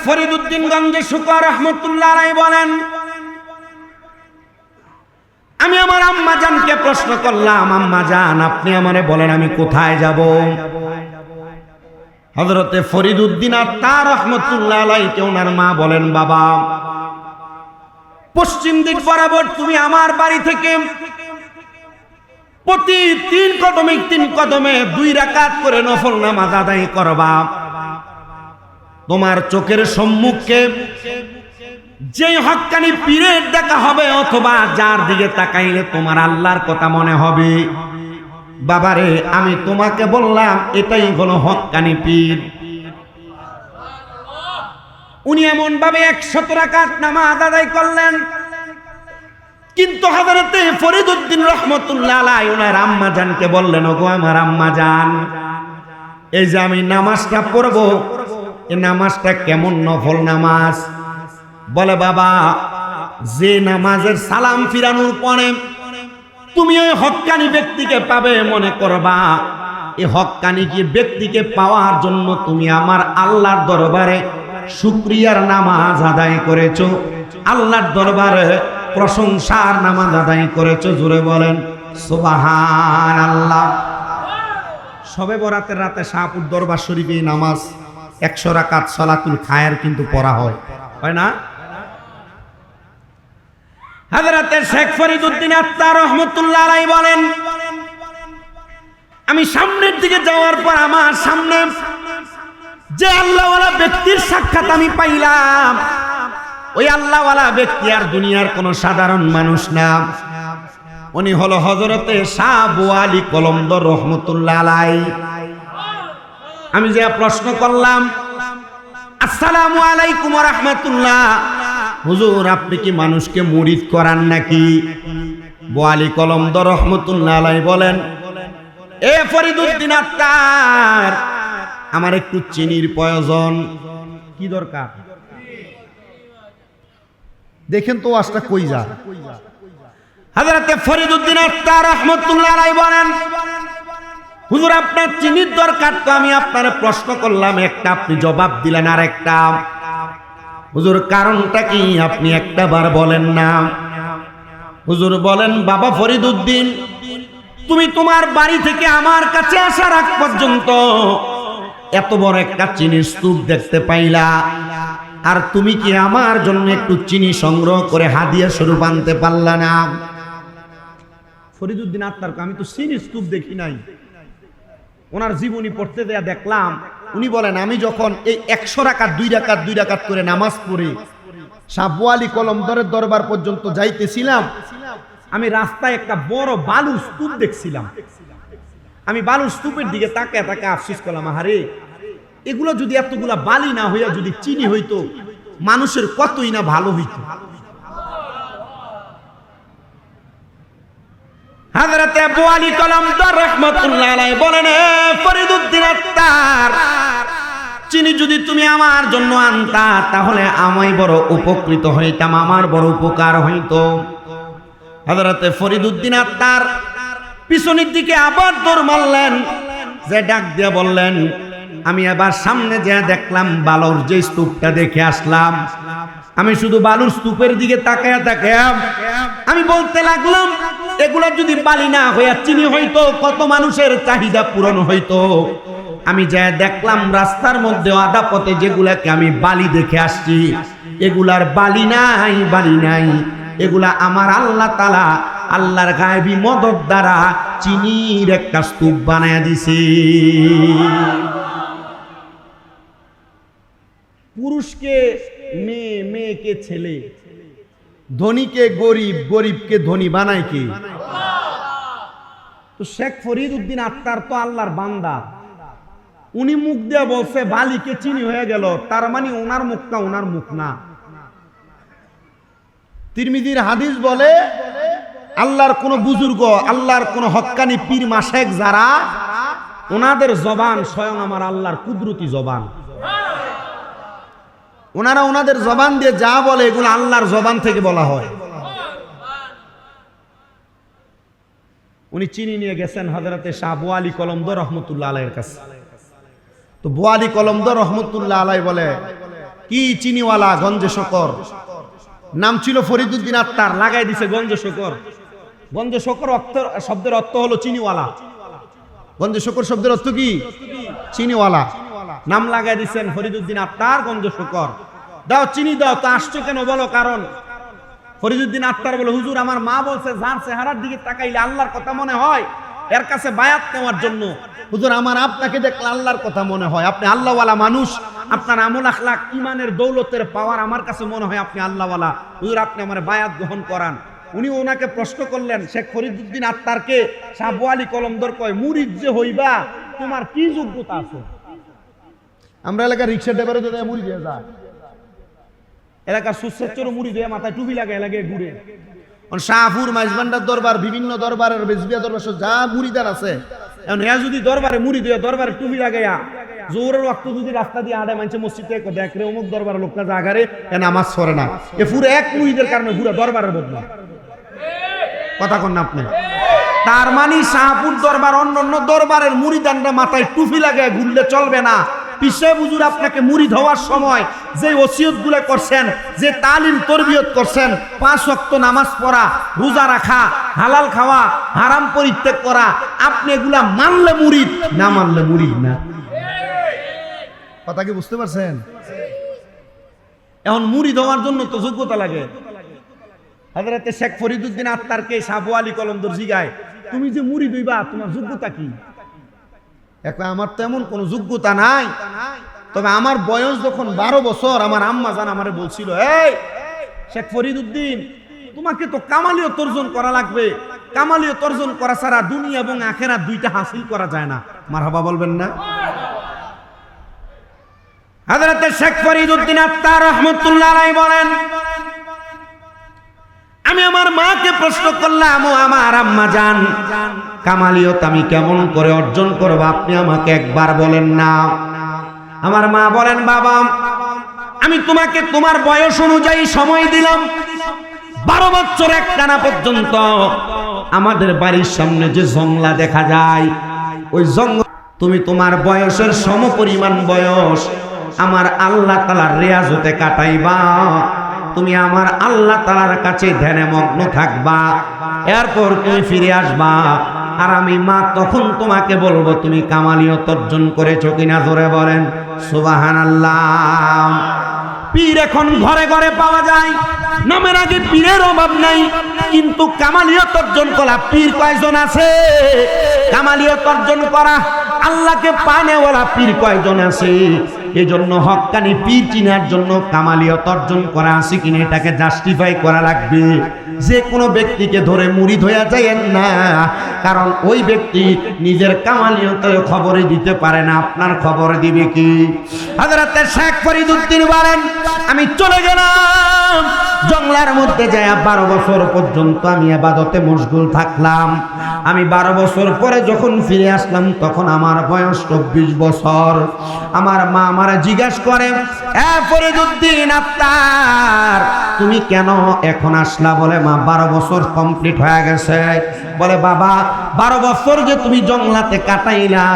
ফরিদউদ্দিন গঞ্জে শুকর রহমতুল্লাহ আলাইহি বলেন, আমি আমার আম্মা জানকে প্রশ্ন করলাম, আম্মা জান আপনি আমারে বলেন আমি কোথায় যাব? হযরতে ফরিদউদ্দিন আত্তার রহমতুল্লাহ আলাইহি ওনার মা বলেন, বাবা পশ্চিম দিক বরাবর তুমি আমার বাড়ি থেকে প্রতি 3 কদমে 2 রাকাত করে নফল নামাজ আদায় করবা। তোমার চোখের সম্মুখে যেই হক্কানি পীরের দেখা হবে অথবা যার দিকে তাকাইলে তোমার আল্লাহর কথা মনে হবে, বাবারে আমি তোমাকে বললাম এটাই হলো হক্কানি পীর। উনি এমন ভাবে 100 রাকাত নামাজ আদায় করলেন, কিন্তু হযরতে ফরিদউদ্দিন রহমতুল্লাহ আলাইহি ওনার আম্মা জানকে বললেন, ওগো আমার আম্মা জান, এই যে আমি নামাজটা পড়ব এই নামাজটা কেমন নফল নামাজ? বলে, বাবা যে নামাজের সালাম ফিরানোর পরে তুমি ওই হক্কানি ব্যক্তিকে পাবে মনে করবা, এই হক্কানি কি ব্যক্তিকে পাওয়ার জন্য তুমি আমার আল্লাহর দরবারে শুকরিয়ার নামাজ আদায় করেছো, আল্লাহর দরবারে প্রশংসার নামাজ আদায় করেছো। জোরে বলেন সুবহানাল্লাহ। শবে বরাতের রাতে শাহপুর দরবার শরীফে নামাজ 100 রাকাত সালাতুল খায়ের কিন্তু পড়া হয় না? হযরতে শেখ ফরিদউদ্দিন আত্তার রহমতুল্লাহ আলাইহি বলেন, আমি সামনের দিকে যাওয়ার পর আমার সামনে যে আল্লাহওয়ালা ব্যক্তির সাক্ষাৎ আমি পাইলাম, ওই আল্লাহওয়ালা ব্যক্তি আর দুনিয়ার কোন সাধারণ মানুষ না, উনি হলো হযরতে শাহ আবু আলী কলমদর রহমতুল্লাহ আলাইহি। আমি যে প্রশ্ন করলাম, আসসালামু আলাইকুম ওয়া রাহমাতুল্লাহ, হুজুর আপনি কি মানুষকে মুরিদ করান নাকি? আবু আলী কলমদর রহমতুল্লাহ আলাইহি বলেন, এ ফরিদউদ্দিন আত্তার, আমার একটু চিনির প্রয়োজন। কি দরকার? দেখেন তো আজটা কই যা। হযরতে ফরিদউদ্দিন আত্তার রহমতুল্লাহ আলাইহি বলেন, হুজুর আপনার চিনির দরকার তো আমি আপনারে প্রশ্ন করলাম একটা, আপনি জবাব দিলেন আর একটা। হুজুর কারণটা কি আপনি একটা বার বলেন না? হুজুর বলেন, বাবা ফরিদউদ্দিন, তুমি তোমার বাড়ি থেকে আমার কাছে আসার আগ পর্যন্ত এত বড় একটা চিনির স্তূপ দেখতে পাইলা, আর তুমি কি আমার জন্য একটু চিনি সংগ্রহ করে হাদিয়া স্বরূপ আনতে পারলা না? ফরিদউদ্দিন আত্তারকে আমি তো চিনির স্তূপ দেখি নাই, ওনার জীবনী পড়তে দেয়া দেখলাম। উনি বলেন, আমি যখন এই 100 রাকাত 2 রাকাত করে নামাজ পড়ে শাহ আবু আলী কলমদরের দরবার পর্যন্ত যাইতেছিলাম, আমি রাস্তায় একটা বড় বালুর স্তূপ দেখছিলাম। আমি বালুর স্তূপের দিকে তাকায় আফসোস করলাম, আরে এগুলো যদি এতগুলা বালি না হইয়া যদি চিনি হইতো, মানুষের কতই না ভালো হইতো। হযরতে আবু আলী কলমদর রাহমাতুল্লাহ আলাইহি বলেন, ফরিদউদ্দিন আত্তার, চিনি যদি তুমি আমার জন্য আনতা তাহলে আমি বড় উপকৃত হইতাম, আমার বড় উপকার হইতো। হযরতে ফরিদউদ্দিন আত্তার পিছনের দিকে আবার দৌড় মারলেন, যে ডাক দিয়ে বললেন, আমি আবার সামনে যে দেখলাম বালুর যে স্তূপটা দেখে আসলাম। আমি শুধু বালুর স্তূপের দিকে তাকায়া আমি বলতে লাগলাম, এগুলা যদি বালি না হইয়া চিনি হইতো কত মানুষের চাহিদা পূরণ হইতো। আমি যা দেখলাম রাস্তার মধ্যে আধা পথে যেগুলাকে আমি বালি দেখে আসছি, এগুলার বালি নাই, এগুলা আমার আল্লাহ তাআলা আল্লাহর গায়বী মদদ দ্বারা চিনির একটা স্তূপ বানায়া দিছে। পুরুষকে মেয়ে, মেয়েকে ছেলে, ধনীকে গরিব, গরিবকে ধনী বানায় কি? তো শেখ ফরিদউদ্দিন আত্তার তো আল্লাহর বান্দা, উনি মুখ দিয়ে বলছে বালিকে চিনি হয়ে গেল, তার মানে ওনার মুখটা ওনার মুখ না। তিরমিজির হাদিস বলে, আল্লাহর কোন বুজুর্গ, আল্লাহর কোন হক্কানি পীর মাশায়েখ যারা, ওনাদের জবান স্বয়ং আমার আল্লাহর কুদরতি জবান। ওনারা ওনাদের জবান দিয়ে যা বলে এগুলো আল্লাহর জবান থেকে বলা হয়। উনি চিনি নিয়ে গেছেন হযরতে শাহ আবু আলী কলমদর রহমতুল্লাহ আলাইহির কাছে। তো আবু আলী কলমদর রহমতুল্লাহ আলাইহি বলে, কি চিনিওয়ালা গঞ্জে শকর, নাম ছিল ফরিদুদ্দিন আত্মার, লাগাই দিছে গঞ্জে শকর। গঞ্জে শকর শব্দের অর্থ হলো চিনিওয়ালা। গঞ্জে শকর শব্দের অর্থ কি? চিনিওয়ালা। নাম লাগাই দিচ্ছেন ফরিদুদ্দিন আত্মার গঞ্জে শকর। দাও চিনি দাও। তো আসছো কেন বলো কারণ। ফরিদুদ্দিন আত্মার বলে, হুজুর আমার মা বলছে যার চেহারার দিকে তাকাইলে আল্লাহর কথা মনে হয়, এর কাছে বায়াত নেওয়ার জন্য। হুজুর আমার আপনাকে দেখলে আল্লাহর কথা মনে হয়, আপনি আল্লাহওয়ালা মানুষ, আপনার আমল আখলাক ইমানের দৌলতের পাওয়ার আমার কাছে মনে হয় আপনি আল্লাহওয়ালা। হুজুর আপনি আমার বায়াত গ্রহণ করান। উনি ওনাকে প্রশ্ন করলেন, শেখ ফরিদুদ্দিন আত্মারকে শাহ আবু আলী কলমদর কয়, মুরিদ যে হইবা তোমার কি যোগ্যতা আছে? আমরা এলাকার রিক্সা ড্রাইভারে তো মুড়ি দিয়ে যায়, এলাকার সুস্বাচ্ছর মুড়ি দিয়ে মাথায় টুপি লাগে এলাকে ঘুরে। শাহপুর মাইজবান্ডার দরবার, বিভিন্ন দরবারের বেজবিয়া দরবার যা মুড়িদার আছে, এখন এরা যদি দরবারে মুড়ি দিয়ে দরবারে টুপি লাগাইয়া জোরের ওয়াক্ত যদি রাস্তা দিয়ে আড়ে মানছে মসজিদ থেকে দেখ রে অমুক দরবার লোকটা জাগারে এ নামাজ পড়ে না, এ পুরো এক মুড়িদের কারণে পুরো দরবারের বদলা। কথা কন না আপনি? তার মানে শাহপুর দরবার অন্য দরবারের মুড়িদানরা মাথায় টুপি লাগায় ঘুরলে চলবে না। পিসাব হুজুর আপনাকে মুরিদ হওয়ার সময় যে ওসিয়তগুলো করছেন, যে তালিম তরবিয়ত করছেন, 5 ওয়াক্ত নামাজ পড়া, রোজা রাখা, হালাল খাওয়া, হারাম পরিত্যাগ করা, আপনি এগুলা মানলে মুরিদ, না মানলে মুরিদ না। কথা কি বুঝতে পারছেন? এখন মুরিদ হওয়ার জন্য তো যোগ্যতা লাগে। হযরতে শেখ ফরিদুদ্দিন আত্মারকে শাহ আবু আলী কলমদর জিগায়, তুমি যে মুরিদ হইবা তোমার যোগ্যতা কি? এখন আমার তেমন কোনো যোগ্যতা নাই, তবে আমার বয়স যখন 12 বছর আমার আম্মা জান আমারে বলছিল, এই শেখ ফরিদুদ্দিন তোমাকে তো কামালিয়ত অর্জন করা লাগবে, কামালিয়ত অর্জন করা ছাড়া দুনিয়া এবং আখিরাত দুইটা হাসিল করা যায় না। মারহাবা বলবেন না? হযরতে শেখ ফরিদুদ্দিন আত্মার রাহমাতুল্লাহ আলাইহি বলেন, আমি আমার মাকে প্রশ্ন করলাম, ও আমার আম্মা জান কামালিয়ত আমি কেমন করে অর্জন করব আপনি আমাকে একবার বলেন না। আমার মা বলেন, বাবা আমি তোমাকে তোমার বয়স অনুযায়ী সময় দিলাম 12 বছর একটানা পর্যন্ত। আমাদের বাড়ির সামনে যে জংলা দেখা যায়, ওই জঙ্গল তুমি তোমার বয়সের সমপরিমাণ বয়স আমার আল্লাহ তাআলার রিয়াজতে কাটাইবা। তুমি আমার আল্লাহ তাআলার কাছে ধ্যানে মগ্ন থাকবা, এরপর তুমি ফিরে আসবা। আর আমি মা তখন তোমাকে বলবো তুমি কামালিয়ত অর্জন করেছো কিনা। জোরে বলেন সুবহানাল্লাহ। পীর এখন ঘরে ঘরে পাওয়া যায়, নামের আগে পীরের অভাব নাই, কিন্তু কামালিয়ত অর্জন করা পীর কয়জন আছে? কামালিয়ত অর্জন করা আল্লাহকে পানেওয়ালা পীর কয়জন আছে? এজন্য হক্কানি পীর চিনার জন্য কামালিয়ত অর্জন করা আছে কিনা এটাকে জাস্টিফাই করা লাগবে। যে কোনো ব্যক্তিকে ধরে মুরিদ হয়ে যায়েন না, কারণ ওই ব্যক্তি নিজের কামালিয়তের খবরে দিতে পারে না, আপনার খবরে দিবে কি? হযরতে শেখ ফরিদুদ্দিন বলেন, আমি চলে গেলাম জঙ্গলার মধ্যে যায় 12 বছর পর্যন্ত আমি ইবাদতে মশগুল থাকলাম। আমি 12 বছর পরে যখন ফিরে আসলাম তখন আমার বয়স 24 বছর। আমার মা আমারে জিজ্ঞাসা করে, এ ফরিদুদ্দিন আত্মার তুমি কেন এখন আসলা? বলে মা 12 বছর কমপ্লিট হয়ে গেছে। বলে বাবা 12 বছর যে তুমি জঙ্গলাতে কাটাইলা,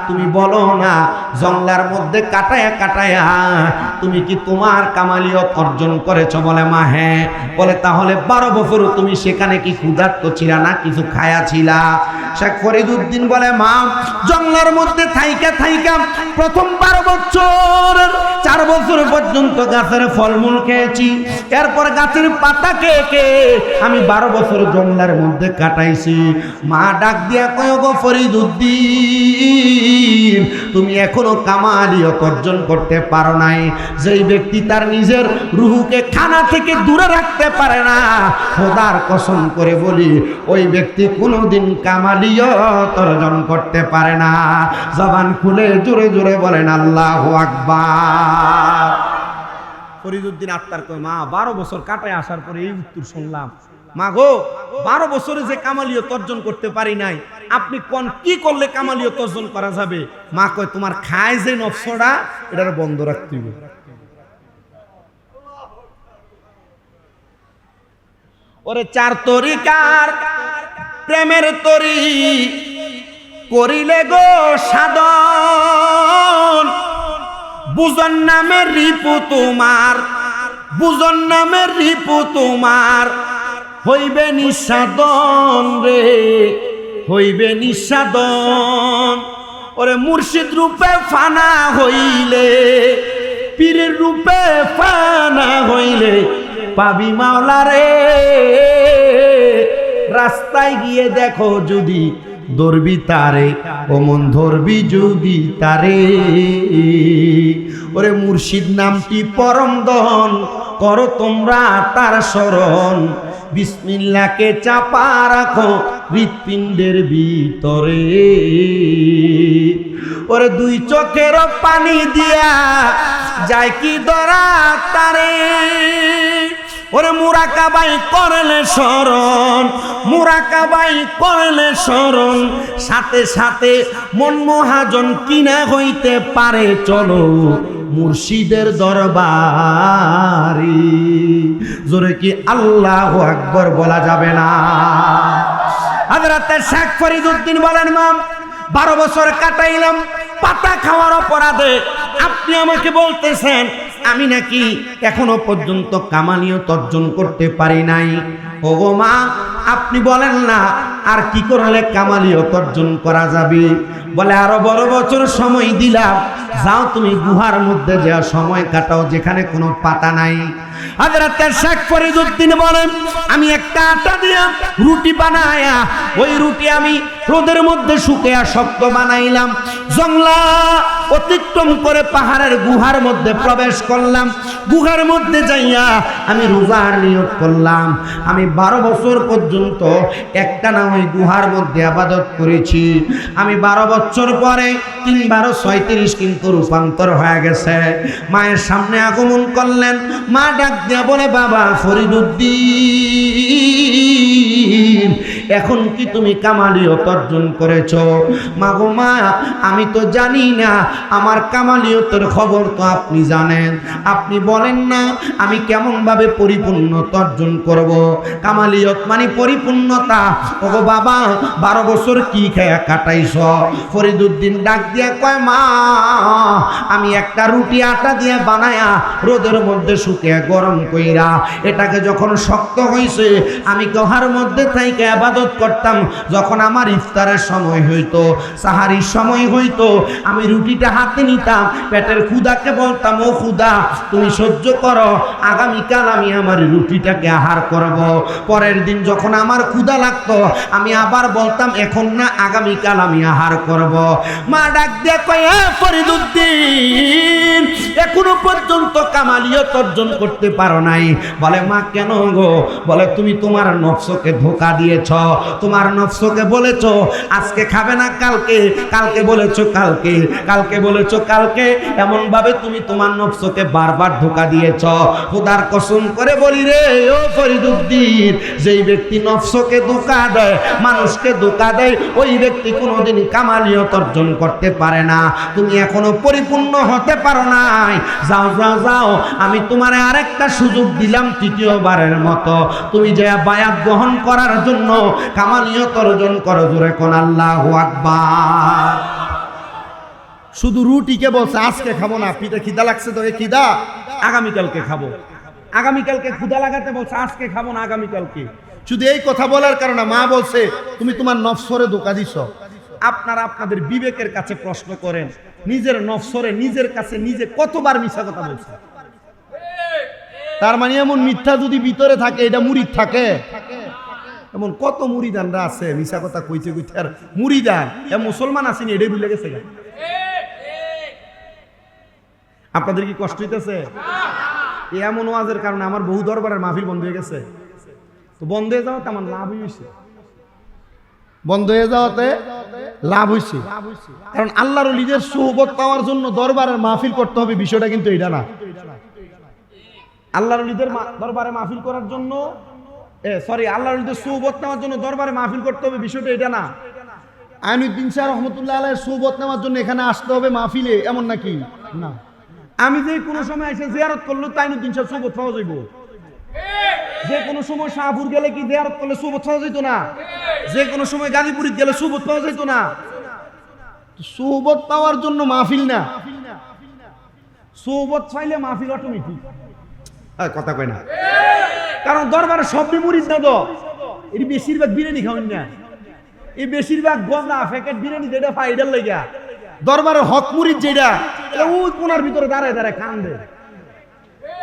তুমি বলো না জঙ্গলার মধ্যে কাটায়া কাটায়া তুমি কি তোমার কামালিয়ত অর্জন করেছো? বলে মা হ্যাঁ। বলে তাহলে 12 বছর তুমি সেখানে কি ক্ষুধার্ত ছিলা না কিছু খায়া ছিলা? শেখ ফরিদুদ্দিন বলে মা জঙ্গলার মধ্যে থাইকা থাইকা প্রথম 12 বছর 4 বছর পর্যন্ত গাছের ফলমূল খেয়েছি, এরপর গাছের পাতা খেয়ে খেয়ে আমি 12 বছর জঙ্গলার মধ্যে কাটাইছি। মা ডাক দিয়া কয়, গো ফরিদুদ্দিন তুমি এখনো কামালিয়ত অর্জন করতে পারো নাই। যেই ব্যক্তি তার নিজের রুহুকে খানা থেকে দূরে রাখতে পারে না, খোদার কসম করে বলি ওই ব্যক্তি কোনোদিন কামালিয়ত অর্জন করতে পারে না। জবান খুলে জোরে জোরে বলেন আল্লাহু আকবার। ফরিদুদ্দিন আত্মার কয়, মা 12 বছর কাটায় আসার পরে এই উত্তর শুনলাম। মা গো 12 বছরে যে কামালিয়ত অর্জন করতে পারি নাই, আপনি কোন কি করলে কামালিয়ত অর্জন করা যাবে? মা কয়, তোমার খায় যে নফসটা এটার বন্ধ রাখতে হবে। ওরে 4 তরিকার প্রেমের তরি করিলে গো সাধন, বুজন নামের রিপু তোমার, বুজন নামের রিপু তোমার, হইবে নিঃসাদন রে, হইবে নিঃসাদন। ওরে মুর্শিদ রূপে ফানা হইলে, পীরের রূপে ফানা হইলে পাবি মাওলা রে। রাস্তায় গিয়ে দেখো যদি ধরবি তারে, ও মন ধরবি যদি তারে। ওরে মুর্শিদ নামটি পরম দহন, করো তোমরা তার শরণ। বিসমিল্লাহকে চাপা রাখো হৃৎপিণ্ডের ভিতরে। ওরে দুই চোখের পানি দিয়া যায় কি ধরা তারে। ওরে মুরাকাবাই করলে শরণ, মুরাকাবাই করলে শরণ, সাথে সাথে মন মহাজন কিনা হইতে পারে। চলো মুর্শিদের দরবারে, জোরে কি আল্লাহু আকবার বলা যাবে না? হযরত শেখ ফরিদউদ্দিন বলেন, মা 12 বছর কাটাইলাম পাতা খাওয়ার অপরাধে, আপনি আমাকে বলতেছেন আমি নাকি এখনো পর্যন্ত কামালিয়ত অর্জন করতে পারি নাই। ওগো মা, আপনি বলেন না আর কি করলে কামালিয়ত অর্জন করা যাবে? বলে আরো বড় বছর সময় দিলাম, যাও তুমি গুহার মধ্যে যা সময় কাটাও, যেখানে কোনো পাতা নাই। হযরত শেখ ফরিদউদ্দিন বলেন, আমি একটা আটা দিয়া রুটি বানায়া, ওই রুটি আমি রোদের মধ্যে শুকিয়ে শক্ত বানাইলাম। জংলা অতিক্রম করে পাহাড়ের গুহার মধ্যে প্রবেশ করলাম। গুহার মধ্যে যাইয়া আমি রোজার নিয়ত করলাম। আমি 12 বছর পর্যন্ত একটানা ওই গুহার মধ্যে ইবাদত করেছি। আমি 12 বছর পরে 3 12 36 কিন্তু রূপান্তর হয়ে গেছে। মায়ের সামনে আগমন করলেন। মা ডাক দিয়া বলে, বাবা ফরিদউদ্দিন, এখন কি তুমি কামালিয়ত অর্জন করেছো? মা গো মা, আমি তো জানি না, আমার কামালিয়তের খবর তো আপনি জানেন। আপনি বলেন না আমি কেমন ভাবে পরিপূর্ণতা অর্জন করব? কামালিয়ত মানে পরিপূর্ণতা। ওগো বাবা, 12 বছর কি খেয়া কাটাইছ? ফরিদউদ্দিন ডাক দিয়া কয়, মা আমি একটা রুটি আটা দিয়ে বানায়া রোদের মধ্যে শুকিয়ে গরম কইরা, এটাকে যখন শক্ত হইছে আমি গুহার মধ্যে থাইকে ইবাদত করতাম। যখন আমার ইফতারের সময় হইতো, সাহারির সময় হইতো, আমি রুটিটা হাতে নিতাম, পেটের ক্ষুধাকে বলতাম, ও ক্ষুধা তুমি সহ্য করো, আগামীকাল আমি আমার রুটিটাকে আহার করব। পরের দিন যখন আমার ক্ষুধা লাগতো, আমি আবার বলতাম, এখন না, আগামীকাল আমি আহার করব। মা ডাক দিয়ে কয়, ফরিদউদ্দিন, এখনো পর্যন্ত কামালিয়ত অর্জন করতে পারো নাই। বলে, মা কেন গো? বলে, তুমি তোমার নফসকে ধোঁকা দিয়েছ। তোমার নফসকে বলেছো আজকে খাবে না কালকে, কালকে বলেছো কালকে, কালকে বলেছো কালকে, এমন ভাবে তুমি তোমার নফসকে বারবার ধোঁকা দিয়েছ। খোদার কসম করে বলি রে ও ফরিদউদ্দিন, যেই ব্যক্তি নফসকে ধোঁকা দেয়, মানুষকে ধোঁকা দেয়, ওই ব্যক্তি কোনোদিন কামালিয়ত অর্জন করতে পারে না। তুমি এখনো পরিপূর্ণ হতে পারো নাই। যাও যাও যাও, আমি তোমারে আরেকটা সুযোগ দিলাম, তৃতীয়বারের মতো তুমি যে বায়াত গ্রহণ করার জন্য কামালিয়ত অর্জন করো। জোরে কোন আল্লাহু আকবার। শুধু রুটিকে বলছে আজকে খাবো না, পিঠে খিদা লাগছে তো, খিদা আগামীকালকে খাবো। আগামীকালকে ক্ষুধা লাগাতে বলছে আজকে খাবো না, আগামীকালকে। শুধু এই কথা বলার কারণে মা বলছে তুমি তোমার নফসরে ধোঁকা দিছ। আপনারা আপনাদের বিবেকের কাছে প্রশ্ন করেন, নিজের নফসরে নিজের কাছে নিজে কতবার মিথ্যা কথা বলছে? তার মানে এমন মিথ্যা যদি ভিতরে থাকে, এটা মুরিদ থাকে। এমন কত মুরিদানরা আছে মিথ্যা কথা কইতে কইতে আর মুরিদান এ মুসলমান আসেনি, এটাই ভুলে গেছে। আপনাদের কি কষ্ট হইতেছে? এমন ওয়াজের কারণে আমার বহু দরবারের মাহফিল বন্ধ হয়ে গেছে। তো বন্ধ হয়ে যাওয়াতে আমার লাভ হয়েছে, বন্ধ হয়ে যাওয়াতে লাভ হয়েছে। কারণ আল্লাহর ওলিদের সুহবত পাওয়ার জন্য দরবারের মাহফিল করতে হবে, বিষয়টা কিন্তু এটা না। আল্লাহর ওলিদের দরবারে মাহফিল করার জন্য আল্লাহর ওলিদের সুহবত নেওয়ার জন্য দরবারে মাহফিল করতে হবে, বিষয়টা এটা না। আইনুদ্দিন শাহ রহমতুল্লাহ আলাইহির সুহবত নেওয়ার জন্য এখানে আসতে হবে মাহফিলে, এমন নাকি? না। আমি যে কোনো সময় এসে জিয়ারত করলে তো আইনুদ্দিন শাহ সুহবত পাওয়া যাইব। যে কোনো সময় শাহপুর গেলে কি জিয়ারত করলে সুহবত পাওয়া যাইতো না? যে কোনো সময় গাজীপুর গেলে সুহবত পাওয়া যাইতো না? সুহবত পাওয়ার জন্য মাহফিল না, সৌবত চাইলে মাহফিল অটোমেটিক। কথা কয় না, কারণ দরবারে সব মুরিদ না তো, এটি বেশিরভাগ বিরিয়ানি খাওয়ান না, এই বেশিরভাগ গজা প্যাকেট বিরিয়ানি যেটা ফাইডার লেগা, দরবারের হক মুরিদ যেটা ওই কোনার ভিতরে দাঁড়ায় দাঁড়ায় কান্দে।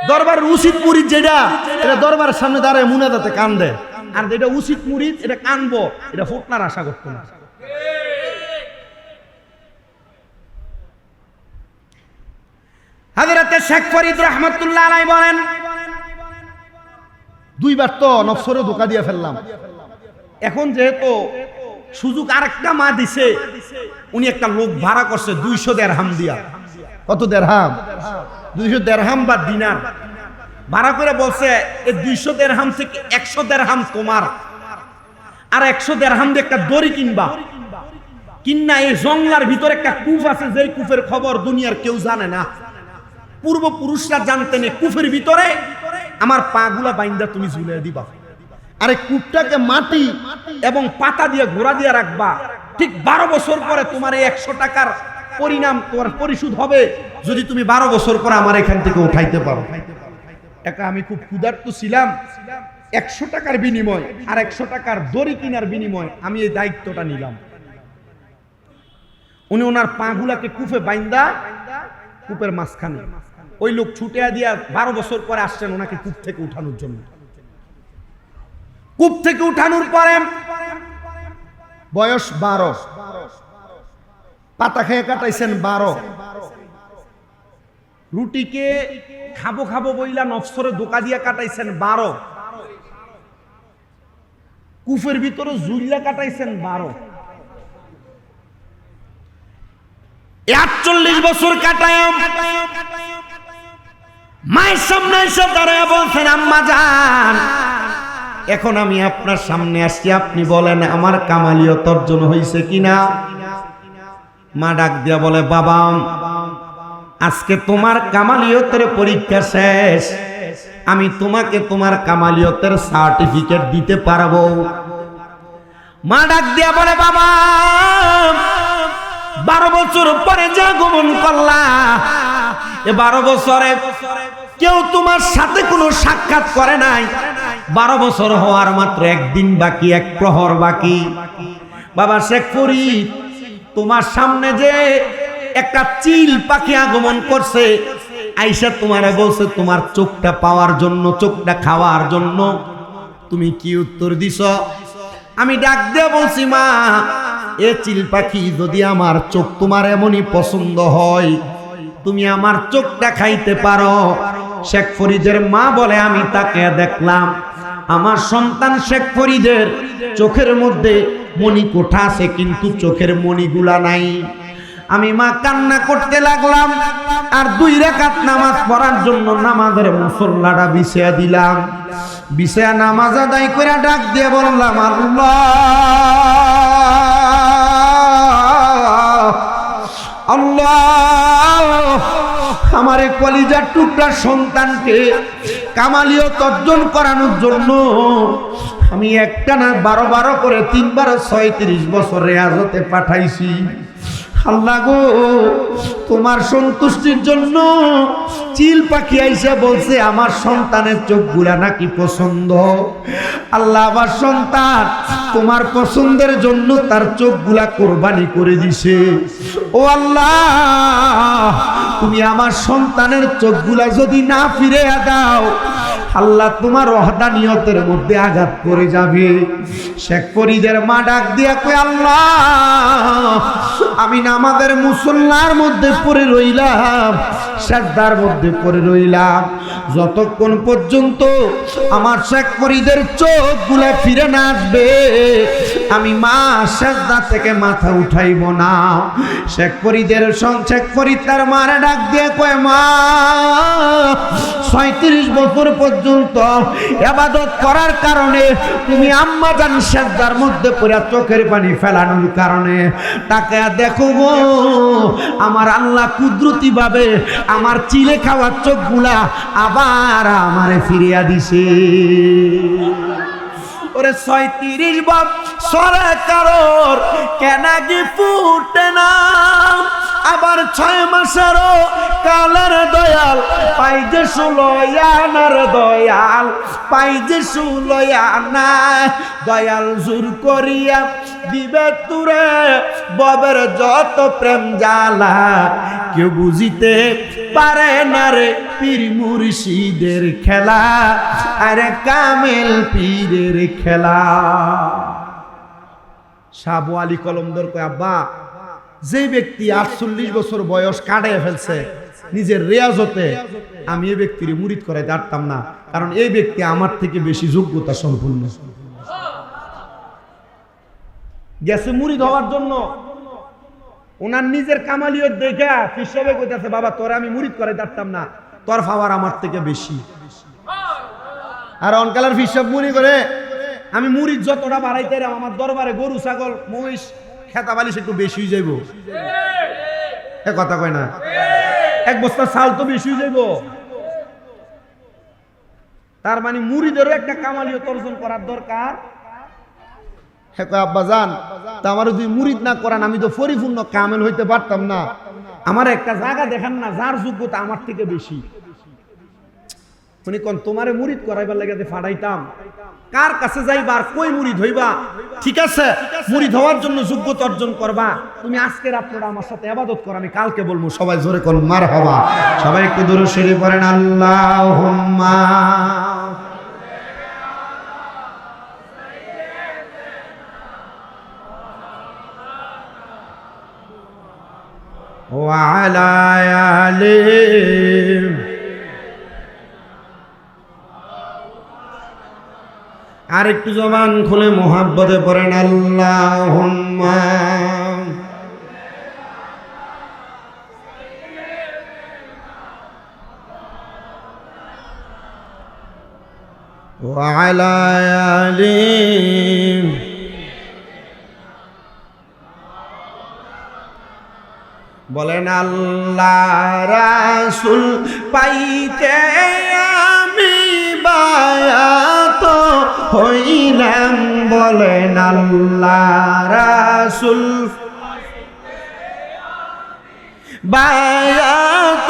দরবারের উচিত মুরিদ যেটা এটা দরবারের সামনে দাঁড়ায় মুনাজাতে কান্দে, আর যেটা উচিত মুরিদ এটা কানবো, এটা ফুটনার আশা করতো না। হযরতে শেখ ফরিদ রাহমাতুল্লাহ আলাইহি বলেন, দুইবার তো নফসরে ধোঁকা দিয়ে ফেললাম, এখন যেহেতু সুযোগ আরেকটা মা দিছে, উনি একটা লোক ভাড়া করছে 200 দিরহাম দিয়া। কত দিরহাম? 200 দিরহাম বা দিনার ভাড়া করে বলছে এই 200 দিরহাম থেকে 100 দিরহাম তোমার, আর 100 দিরহাম দিয়ে একটা দড়ি কিনবা, কিন্না এই জঙ্গলার ভিতরে একটা কূপ আছে, যেই কূপের খবর দুনিয়ার কেউ জানে না, পূর্বপুরুষরা জানতেন। এই কূপের ভিতরে আমার পাগুলা বাইন্দা তুমি ঝুলিয়ে দিবা, আর এই কূপটাকে মাটি এবং পাতা দিয়ে ঘোরা দিয়ে রাখবা। ঠিক 12 বছর পরে তোমার এই 100 টাকার পরিণাম তোমার পরিশোধ হবে, যদি তুমি 12 বছর পরে আমার এখান থেকে উঠাইতে পারো। একা আমি খুব ক্ষুধার্ত ছিলাম, 100 টাকার বিনিময় আর 100 টাকার দড়ি কিনার বিনিময় আমি এই দায়িত্বটা নিলাম। উনি ওনার পাগুলাকে কূপে বাইন্দা কূপের মাঝখানে, ওই লোক ছুটে দিয়া 12 বছর পরে আসছেন ওনাকে কূপ থেকে উঠানোর জন্য। কূপ থেকে উঠানোর পরে বয়স 12, পাতা খেয়ে কাটাইছেন 12, রুটিকে খাবো খাবো বইলা নফসরে ধোঁকা দিয়া কাটাইছেন 12, কূপের ভিতরে জুইলা কাটাইছেন 12, 48 বছর কাটায় মায়ের সামনে এসে দাঁড়ায় বলছেন, আম্মা জান, এখন আমি আপনার সামনে আসছি, আপনি বলেন আমার কামালিয়ত অর্জন হয়েছে কিনা। মা ডাক দিয়া বলে, বাবা আজকে তোমার কামালিয়তের পরীক্ষা শেষ, আমি তোমাকে তোমার কামালিয়তের সার্টিফিকেট দিতে পারবো। মা ডাক দিয়া বলে, বাবা 12 বছর পরে যা গমন করলা, এ 12 বছরে কেউ তোমার সাথে কোনো সাক্ষাৎ করে নাই, 12 বছর হওয়ার মাত্র একদিন বাকি, এক প্রহর বাকি। বাবা শেখ ফরিদ, তোমার সামনে যে একটা চিল পাখি আগমন করছে, আইসা তোমারে বলছে তোমার চোখটা পাওয়ার জন্য, চোখটা খাওয়ার জন্য, তুমি কি উত্তর দিছ? আমি ডাক দিয়ে বলছি, মা এ চিল পাখি যদি আমার চোখ তোমার এমনই পছন্দ হয়, তুমি আমার চোখটা খাইতে পারো। শেখ ফরিদের মা বলে, আমি তাকে দেখলাম, আমার সন্তান শেখ ফরিদের চোখের মধ্যে মণিকোঠা আছে, কিন্তু চোখের মণিগুলা নাই। আমি মা কান্না করতে লাগলাম, আর 2 রাকাত নামাজ পড়ার জন্য নামাজের মুসল্লাটা বিছিয়ে দিলাম। বিছিয়ে নামাজ আদায় করে ডাক দিয়ে বললাম, আল্লাহ আল্লাহ, আমার এই কলিজার টুকরা সন্তানকে কামালিয়ত অর্জন করানোর জন্য আমি একটা না 12 করে 3 36 বছর রেয়াজতে পাঠাইছি। আল্লাহ গো, তোমার সন্তুষ্টির জন্য চিল পাখি আইসা বলছে আমার সন্তানের চোখগুলা নাকি পছন্দ। আল্লাহ, আমার সন্তান তোমার পছন্দের জন্য তার চোখগুলা কোরবানি করে দিছে। ও আল্লাহ, তুমি আমার সন্তানের চোখগুলা যদি না ফিরে দাও, আল্লাহ তোমার ওয়াহদানিয়তের মধ্যে আঘাত করে যাবে। শেখ ফরিদের মা ডাক দিয়া কই, আল্লাহ আমি নামাজের মুসল্লার মধ্যে পড়ে রইলাম, সাজদার মধ্যে পড়ে রইলাম, যতক্ষণ পর্যন্ত আমার শেখ ফরিদের চোখগুলা ফিরে না আসবে আমি মা সাজদা থেকে মাথা উঠাইব না। শেখ ফরিদের শেখ ফরিদ তার মারে ডাক দিয়ে কয়, মা 37 বছর পর্যন্ত ইবাদত করার কারণে তুমি আম্মা জান সাজদার মধ্যে পড়ে চোখের পানি ফেলানোর কারণে তাকে দেখো গো, আমার আল্লাহ কুদরতি ভাবে আমার চিলে খাওয়ার চোখগুলা আবার আমারে ফিরিয়া দিছে। ওরে 37 বছর কারোর কেনাগি ফুটে না, আবার 6 মাসেরও কালের দয়াল পাই যে 16 আনার দয়াল পাই যে 16 আনা দয়াল জোর করিয়া দিবে তুরে ববের যত প্রেম জ্বালা কেউ বুঝিতে পারে না রে পীর মুর্শিদের খেলা আরে কামেল পীরের খেলা। শাহ আলী কলমদর কয় আব্বা যে ব্যক্তি 48 বছর বয়স কাটাইয়া ফেলছে নিজের রিয়াজতে, আমি এই ব্যক্তির মুরিদ করাইতে পারতাম না, কারণ এই ব্যক্তি আমার থেকে বেশি যোগ্যতা সম্পূর্ণ গেছে মুরিদ হওয়ার জন্য। ওনার নিজের কামালিয়ত দেখা হিসাবে কইতাছে বাবা তোরা আমি মুরিদ করাইতে পারতাম না, তোর পাওয়ার আমার থেকে বেশি। আর অনকালার হিসাব মনে করে আমি মুরিদ যতটা বাড়াইতে আমার দরবারে গরু ছাগল মহিষ খেতা বালিশ একটু বেশি যাইব, এ কথা কয় না? এক বস্তা চাল তো বেশি যাইব। তার মানে মুরিদেরও একটা কামালিয়ত অর্জন করার দরকার। হ্যাঁ কয় আব্বা জান তা আমার যদি মুরিদ না করান আমি তো পরিপূর্ণ কামেল হইতে পারতাম না, আমার একটা জায়গা দেখান না যার যোগ্যতা আমার থেকে বেশি। উনি কোন তোমারে মুরিদ করাইবার লাগে ফাড়াইতাম, কার কাছে যাইবা আর কই মুরিদ হইবা? ঠিক আছে মুরিদ হওয়ার জন্য যোগ্যতা অর্জন করবা, তুমি আজকে রাত্রটা আমার সাথে ইবাদত করো, আমি কালকে বলবো। সবাই জোরে কোন মারহাবা, সবাই একটু দরুদ শরীফ পড়েন আল্লাহুম্মা ওয়া আলা আলিহি। আর একটু জবান খুলে মোহাব্বতে পড়েন আল্লাহুম্মা ওয়া আলা আলিহি। বলেন আল্লাহ রাসূল পাইতে আমি বায়াত হইলাম, বলেন আল্লাহ রাসূল বায়াত